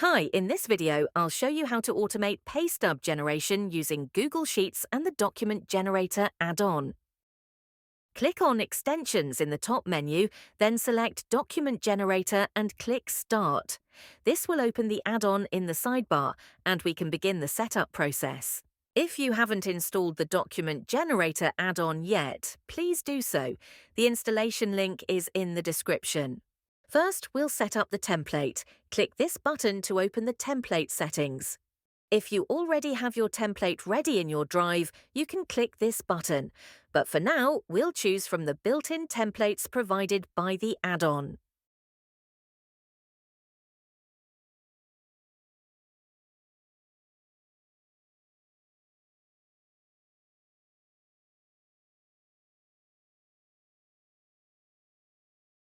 Hi, in this video, I'll show you how to automate pay stub generation using Google Sheets and the Document Generator add-on. Click on Extensions in the top menu, then select Document Generator and click Start. This will open the add-on in the sidebar, and we can begin the setup process. If you haven't installed the Document Generator add-on yet, please do so. The installation link is in the description. First, we'll set up the template. Click this button to open the template settings. If you already have your template ready in your drive, you can click this button. But for now, we'll choose from the built-in templates provided by the add-on.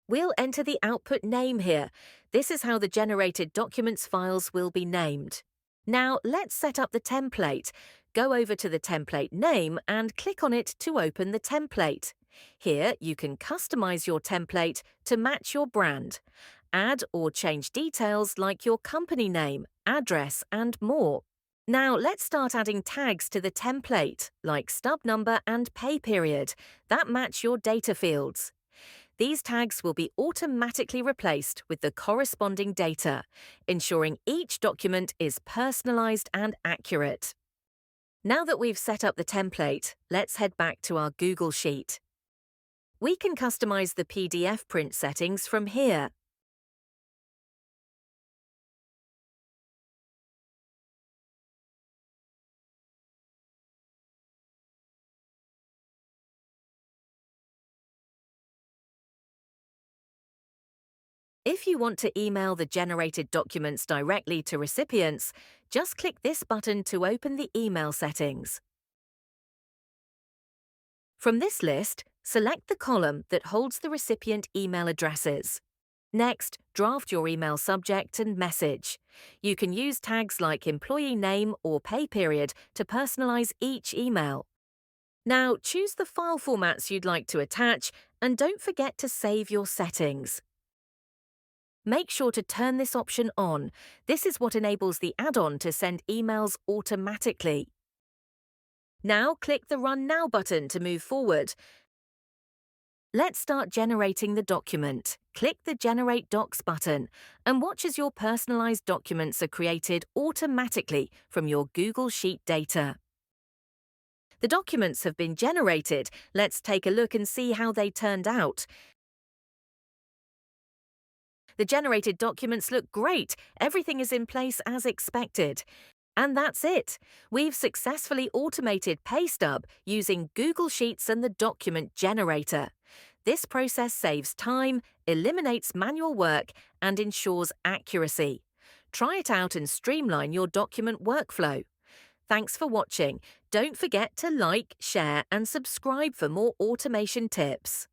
We'll enter the output name here. This is how the generated documents files will be named. Now let's set up the template. Go over to the template name and click on it to open the template. Here you can customize your template to match your brand. Add or change details like your company name, address, and more. Now let's start adding tags to the template, like stub number and pay period, that match your data fields. These tags will be automatically replaced with the corresponding data, ensuring each document is personalized and accurate. Now that we've set up the template, let's head back to our Google Sheet. We can customize the PDF print settings from here. If you want to email the generated documents directly to recipients, just click this button to open the email settings. From this list, select the column that holds the recipient email addresses. Next, draft your email subject and message. You can use tags like employee name or pay period to personalize each email. Now, choose the file formats you'd like to attach, and don't forget to save your settings. Make sure to turn this option on. This is what enables the add-on to send emails automatically. Now click the Run Now button to move forward. Let's start generating the document. Click the Generate Docs button and watch as your personalized documents are created automatically from your Google Sheet data. The documents have been generated. Let's take a look and see how they turned out. The generated documents look great. Everything is in place as expected. And that's it. We've successfully automated Pay Stub using Google Sheets and the Document Generator. This process saves time, eliminates manual work, and ensures accuracy. Try it out and streamline your document workflow. Thanks for watching. Don't forget to like, share, and subscribe for more automation tips.